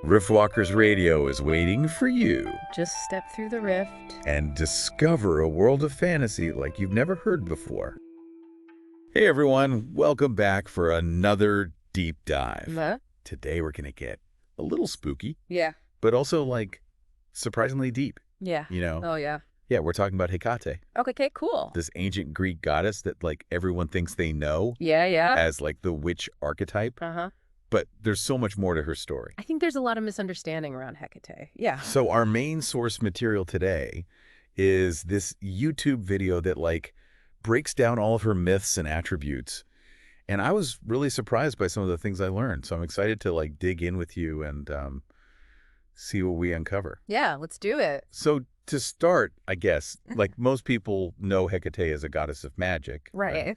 Riftwalkers Radio is waiting for you. Just step through the rift. And discover a world of fantasy like you've never heard before. Hey everyone, welcome back for another deep dive. Huh? Today we're going to get a little spooky. Yeah. But also like surprisingly deep. Yeah. You know? Oh, yeah. Yeah, we're talking about Hecate. Okay, cool. This ancient Greek goddess that like everyone thinks they know. Yeah. As like the witch archetype. Uh-huh. But there's so much more to her story. I think there's a lot of misunderstanding around Hecate. Yeah. So our main source material today is this YouTube video that like breaks down all of her myths and attributes. And I was really surprised by some of the things I learned. So I'm excited to like dig in with you and see what we uncover. Yeah, let's do it. So to start, I guess, like most people know Hecate as a goddess of magic. Right.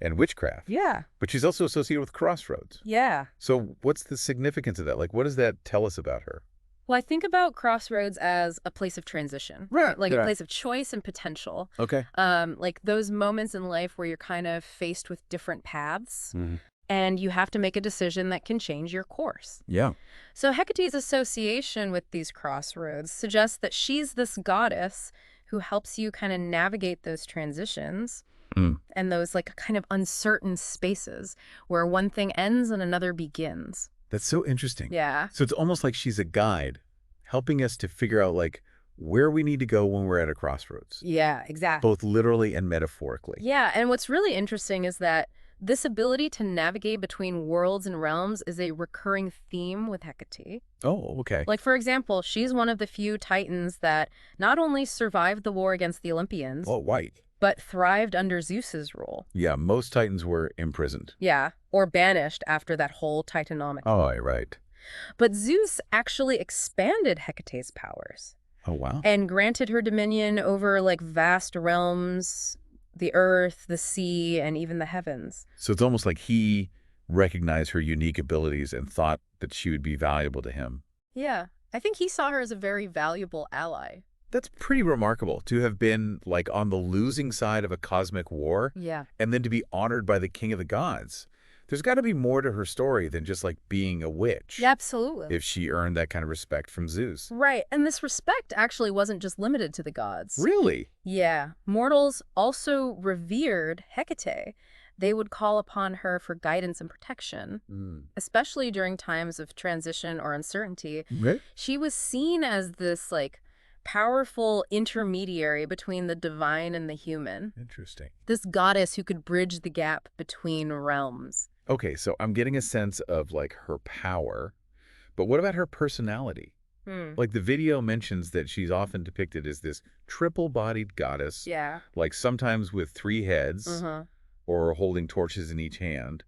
And witchcraft. Yeah. But she's also associated with Crossroads. Yeah. So what's the significance of that? Like, what does that tell us about her? Well, I think about Crossroads as a place of transition. Right. Like a place of choice and potential. Okay. Like those moments in life where you're kind of faced with different paths. Mm-hmm. And you have to make a decision that can change your course. Yeah. So Hecate's association with these crossroads suggests that she's this goddess who helps you kind of navigate those transitions and those like kind of uncertain spaces where one thing ends and another begins. That's so interesting. Yeah. So it's almost like she's a guide helping us to figure out like where we need to go when we're at a crossroads. Yeah, exactly. Both literally and metaphorically. Yeah, and what's really interesting is that this ability to navigate between worlds and realms is a recurring theme with Hecate. Oh, okay. Like, for example, she's one of the few titans that not only survived the war against the Olympians, but thrived under Zeus's rule. Yeah, most titans were imprisoned. Yeah, or banished after that whole titanomic. Oh, right. But Zeus actually expanded Hecate's powers. Oh, wow. And granted her dominion over, like, vast realms, the earth, the sea, and even the heavens. So it's almost like he recognized her unique abilities and thought that she would be valuable to him. Yeah, I think he saw her as a very valuable ally. That's pretty remarkable to have been like on the losing side of a cosmic war. Yeah. And then to be honored by the king of the gods. There's got to be more to her story than just like being a witch. Yeah, absolutely. If she earned that kind of respect from Zeus. Right, and this respect actually wasn't just limited to the gods. Really? Yeah, mortals also revered Hecate. They would call upon her for guidance and protection, especially during times of transition or uncertainty. Okay. She was seen as this like powerful intermediary between the divine and the human. Interesting. This goddess who could bridge the gap between realms. Okay, so I'm getting a sense of like her power, but what about her personality? Like the video mentions that she's often depicted as this triple-bodied goddess. Yeah. Like sometimes with 3 heads or holding torches in each hand.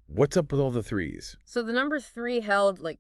What's up with all the 3s? So the number 3 held like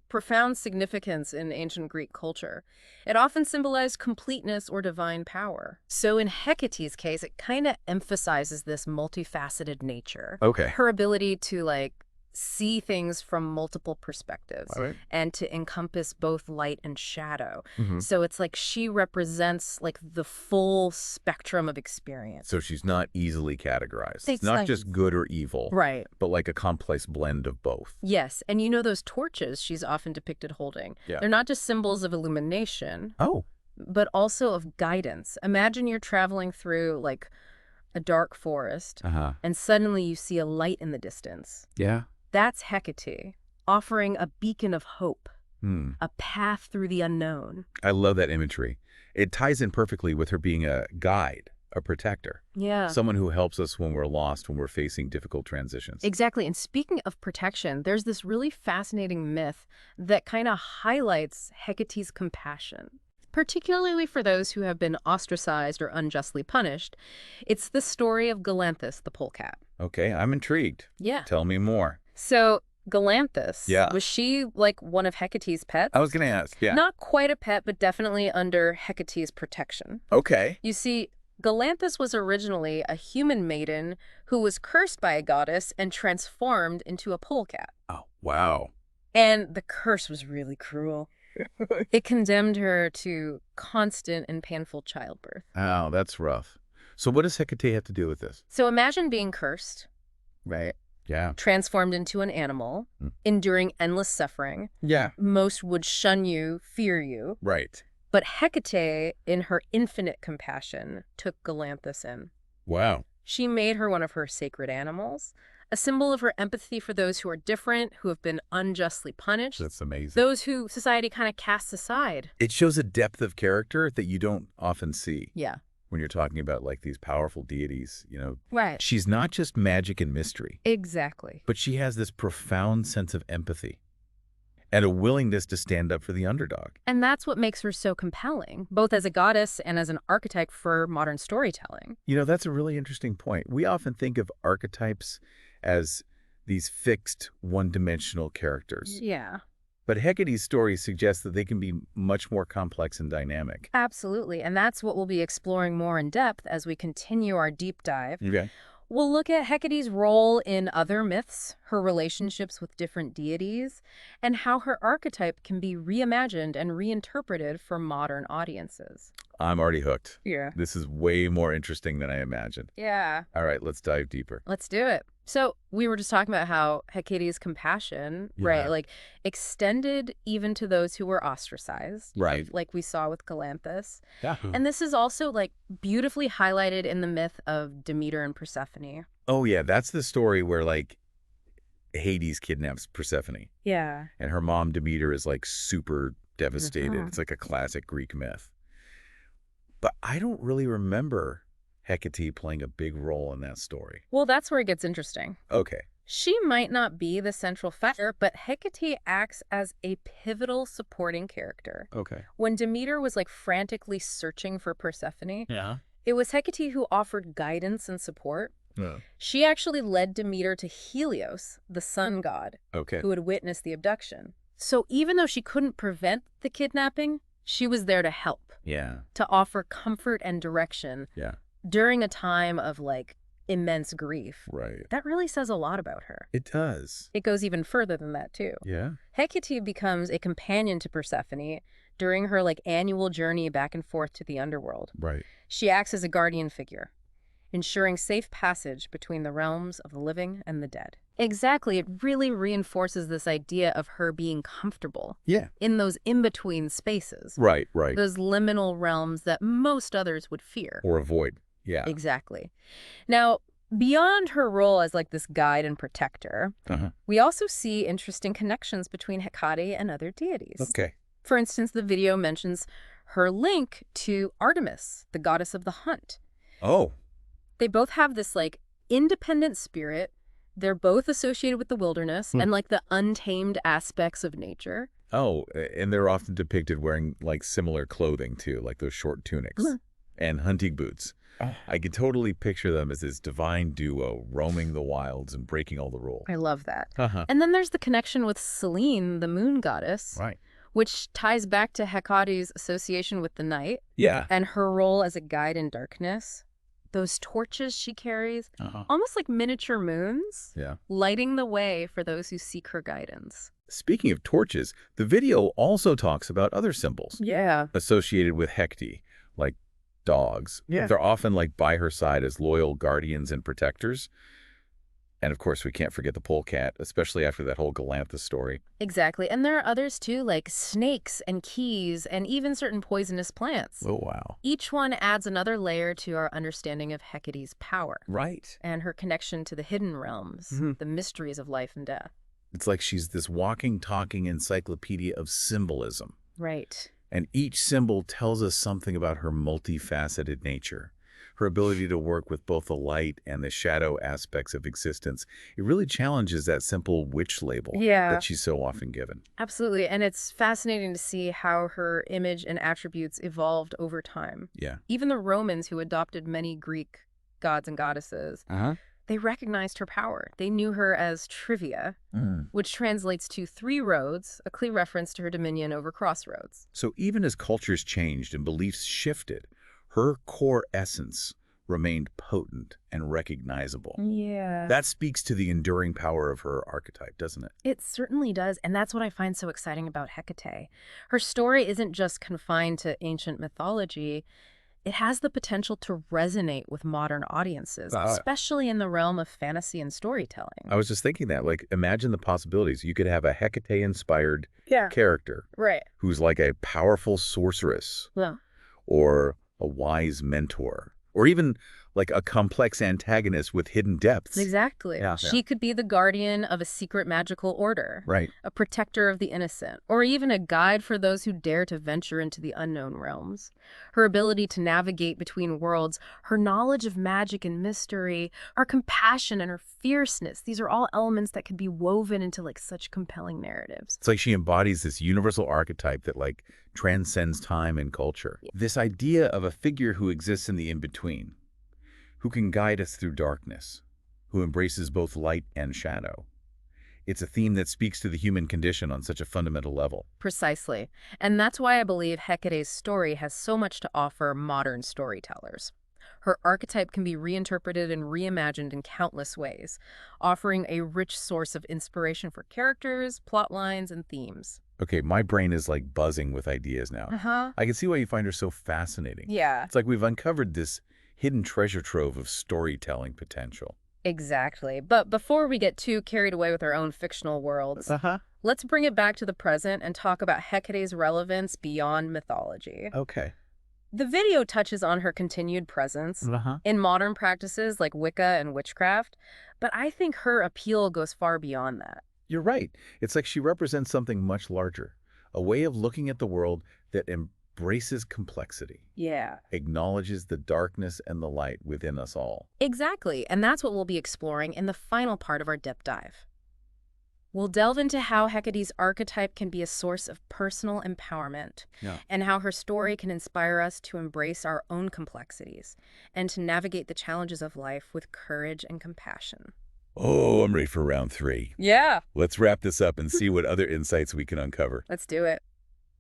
profound significance in ancient Greek culture. It often symbolized completeness or divine power. So in Hecate's case, it kind of emphasizes this multifaceted nature. Okay. Her ability to like see things from multiple perspectives and to encompass both light and shadow. So it's like she represents like the full spectrum of experience. So she's not easily categorized. It's not like, just good or evil. Right. But like a complex blend of both. Yes. And you know those torches she's often depicted holding? Yeah. They're not just symbols of illumination. Oh. But also of guidance. Imagine you're traveling through like a dark forest and suddenly you see a light in the distance. Yeah. That's Hecate, offering a beacon of hope, a path through the unknown. I love that imagery. It ties in perfectly with her being a guide, a protector. Yeah. Someone who helps us when we're lost, when we're facing difficult transitions. Exactly. And speaking of protection, there's this really fascinating myth that kind of highlights Hecate's compassion, particularly for those who have been ostracized or unjustly punished. It's the story of Galanthus, the polecat. Okay, I'm intrigued. Yeah. Tell me more. So Galanthus, was she like one of Hecate's pets? I was going to ask, yeah. Not quite a pet, but definitely under Hecate's protection. Okay. You see, Galanthus was originally a human maiden who was cursed by a goddess and transformed into a polecat. Oh, wow. And the curse was really cruel. It condemned her to constant and painful childbirth. Oh, that's rough. So what does Hecate have to do with this? So imagine being cursed, Right. Yeah. transformed into an animal, enduring endless suffering. Yeah. Most would shun you, fear you. Right. But Hecate, in her infinite compassion, took Galanthus in. Wow. She made her one of her sacred animals, a symbol of her empathy for those who are different, who have been unjustly punished. That's amazing. Those who society kind of casts aside. It shows a depth of character that you don't often see. Yeah. When you're talking about like these powerful deities, you know. Right. She's not just magic and mystery. Exactly. But she has this profound sense of empathy and a willingness to stand up for the underdog. And that's what makes her so compelling, both as a goddess and as an archetype for modern storytelling. You know, that's a really interesting point. We often think of archetypes as these fixed, one-dimensional characters. Yeah. But Hecate's story suggests that they can be much more complex and dynamic. Absolutely. And that's what we'll be exploring more in depth as we continue our deep dive. Okay. We'll look at Hecate's role in other myths, her relationships with different deities, and how her archetype can be reimagined and reinterpreted for modern audiences. I'm already hooked. Yeah. This is way more interesting than I imagined. Yeah. All right, let's dive deeper. Let's do it. So we were just talking about how Hecate's compassion, right, like extended even to those who were ostracized. Right. Like we saw with Galanthus. Yeah. And this is also like beautifully highlighted in the myth of Demeter and Persephone. Oh, yeah. That's the story where like Hades kidnaps Persephone. Yeah. And her mom Demeter is like super devastated. It's like a classic Greek myth. But I don't really remember Hecate playing a big role in that story. Well, that's where it gets interesting. Okay. She might not be the central figure, but Hecate acts as a pivotal supporting character. Okay. When Demeter was like frantically searching for Persephone, Yeah. it was Hecate who offered guidance and support. Yeah. She actually led Demeter to Helios, the sun god, Okay. who had witnessed the abduction. So even though she couldn't prevent the kidnapping, she was there to help, Yeah. to offer comfort and direction Yeah. during a time of like immense grief. Right. That really says a lot about her. It does. It goes even further than that too. Yeah. Hecate becomes a companion to Persephone during her like annual journey back and forth to the underworld. Right. She acts as a guardian figure, ensuring safe passage between the realms of the living and the dead. Exactly. It really reinforces this idea of her being comfortable. Yeah. In those in-between spaces. Right. Right. Those liminal realms that most others would fear. Or avoid. Yeah. Exactly. Now, beyond her role as like this guide and protector, we also see interesting connections between Hecate and other deities. Okay. For instance, the video mentions her link to Artemis, the goddess of the hunt. Oh. They both have this like independent spirit. They're both associated with the wilderness and like the untamed aspects of nature. Oh, and they're often depicted wearing like similar clothing too, like those short tunics and hunting boots. I could totally picture them as this divine duo roaming the wilds and breaking all the rules. I love that. And then there's the connection with Selene, the moon goddess, Right. which ties back to Hecate's association with the night Yeah. and her role as a guide in darkness. Those torches she carries, almost like miniature moons, lighting the way for those who seek her guidance. Speaking of torches, the video also talks about other symbols associated with Hecate, like dogs. They're often like by her side as loyal guardians and protectors. And of course, we can't forget the polecat, especially after that whole Galanthus story. Exactly. And there are others too, like snakes and keys and even certain poisonous plants. Oh, wow. Each one adds another layer to our understanding of Hecate's power. Right. And her connection to the hidden realms, the mysteries of life and death. It's like she's this walking, talking encyclopedia of symbolism. Right. And each symbol tells us something about her multifaceted nature, her ability to work with both the light and the shadow aspects of existence. It really challenges that simple witch label that she's so often given. Absolutely. And it's fascinating to see how her image and attributes evolved over time. Yeah. Even the Romans, who adopted many Greek gods and goddesses, they recognized her power. They knew her as Trivia, which translates to 3 roads, a clear reference to her dominion over Crossroads. So even as cultures changed and beliefs shifted, her core essence remained potent and recognizable. Yeah. That speaks to the enduring power of her archetype, doesn't it? It certainly does, and that's what I find so exciting about Hecate. Her story isn't just confined to ancient mythology. it has the potential to resonate with modern audiences, especially in the realm of fantasy and storytelling. I was just thinking that, like, imagine the possibilities. You could have a Hecate-inspired Yeah. character Right. who's like a powerful sorceress Yeah. or a wise mentor, or even like a complex antagonist with hidden depths. Exactly. Yeah. She could be the guardian of a secret magical order, Right. a protector of the innocent, or even a guide for those who dare to venture into the unknown realms. Her ability to navigate between worlds, her knowledge of magic and mystery, her compassion and her fierceness, these are all elements that could be woven into like such compelling narratives. It's like she embodies this universal archetype that like transcends time and culture. This idea of a figure who exists in the in-between, who can guide us through darkness, who embraces both light and shadow. It's a theme that speaks to the human condition on such a fundamental level. Precisely. And that's why I believe Hecate's story has so much to offer modern storytellers. Her archetype can be reinterpreted and reimagined in countless ways, offering a rich source of inspiration for characters, plot lines, and themes. Okay, my brain is like buzzing with ideas now. I can see why you find her so fascinating. Yeah. It's like we've uncovered this hidden treasure trove of storytelling potential. Exactly. But before we get too carried away with our own fictional worlds, let's bring it back to the present and talk about Hecate's relevance beyond mythology. Okay. The video touches on her continued presence in modern practices like Wicca and witchcraft, but I think her appeal goes far beyond that. You're right. It's like she represents something much larger, a way of looking at the world that embraces complexity, Yeah. acknowledges the darkness and the light within us all. Exactly, and that's what we'll be exploring in the final part of our depth dive. We'll delve into how Hecate's archetype can be a source of personal empowerment, and how her story can inspire us to embrace our own complexities and to navigate the challenges of life with courage and compassion. Oh, I'm ready for round 3. Yeah. Let's wrap this up and see what other insights we can uncover. Let's do it.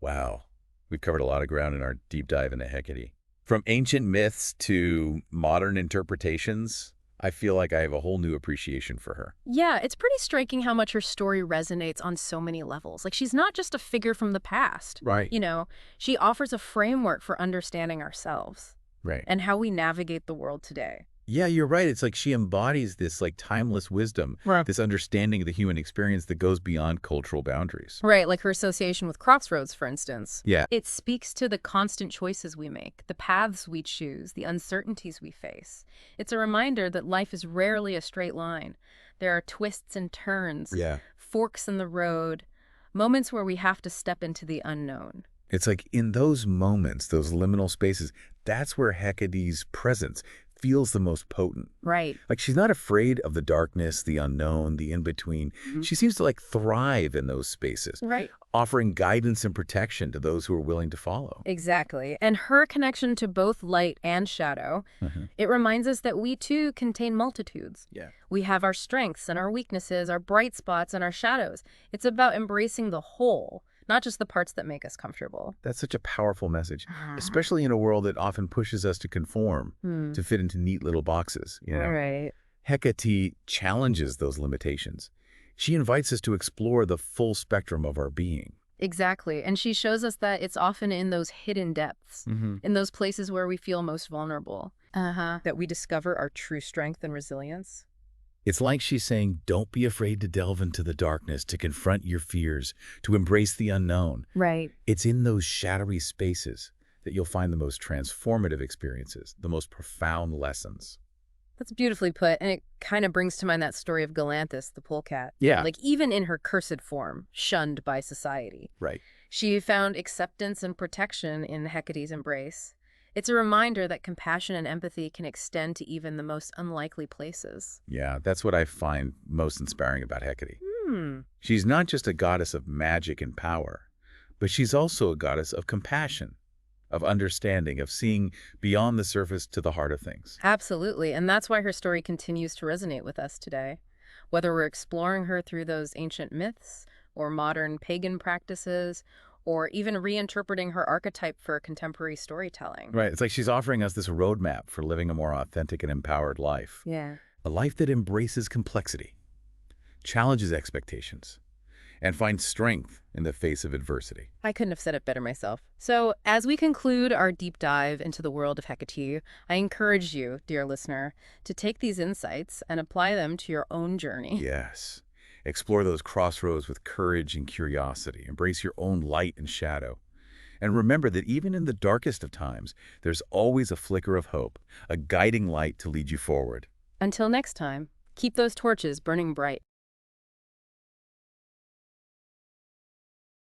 Wow. We've covered a lot of ground in our deep dive into Hecate. From ancient myths to modern interpretations, I feel like I have a whole new appreciation for her. Yeah, it's pretty striking how much her story resonates on so many levels. Like, she's not just a figure from the past. Right. You know, she offers a framework for understanding ourselves Right. and how we navigate the world today. Yeah, you're right. It's like she embodies this like timeless wisdom, this understanding of the human experience that goes beyond cultural boundaries. Right, like her association with Crossroads, for instance. Yeah. It speaks to the constant choices we make, the paths we choose, the uncertainties we face. It's a reminder that life is rarely a straight line. There are twists and turns, forks in the road, moments where we have to step into the unknown. It's like in those moments, those liminal spaces, that's where Hecate's presence feels the most potent. Right. Like she's not afraid of the darkness, the unknown, the in-between. She seems to like thrive in those spaces, Right. offering guidance and protection to those who are willing to follow. Exactly. And her connection to both light and shadow, it reminds us that we too contain multitudes. Yeah. We have our strengths and our weaknesses, our bright spots and our shadows. It's about embracing the whole, not just the parts that make us comfortable. That's such a powerful message, especially in a world that often pushes us to conform, to fit into neat little boxes, you know? Right. Hecate challenges those limitations. She invites us to explore the full spectrum of our being. Exactly. And she shows us that it's often in those hidden depths, in those places where we feel most vulnerable, that we discover our true strength and resilience. It's like she's saying, don't be afraid to delve into the darkness, to confront your fears, to embrace the unknown. Right. It's in those shadowy spaces that you'll find the most transformative experiences, the most profound lessons. That's beautifully put, and it kind of brings to mind that story of Galanthus, the polecat. Yeah. Like, even in her cursed form, shunned by society, Right. she found acceptance and protection in Hecate's embrace. It's a reminder that compassion and empathy can extend to even the most unlikely places. Yeah, that's what I find most inspiring about Hecate. She's not just a goddess of magic and power, but she's also a goddess of compassion, of understanding, of seeing beyond the surface to the heart of things. Absolutely, and that's why her story continues to resonate with us today. Whether we're exploring her through those ancient myths, or modern pagan practices, or even reinterpreting her archetype for contemporary storytelling. Right. It's like she's offering us this roadmap for living a more authentic and empowered life. Yeah. A life that embraces complexity, challenges expectations, and find strength in the face of adversity. I couldn't have said it better myself. So, as we conclude our deep dive into the world of Hecate, I encourage you, dear listener, to take these insights and apply them to your own journey. Yes. Explore those crossroads with courage and curiosity. Embrace your own light and shadow. And remember that even in the darkest of times, there's always a flicker of hope, a guiding light to lead you forward. Until next time, keep those torches burning bright.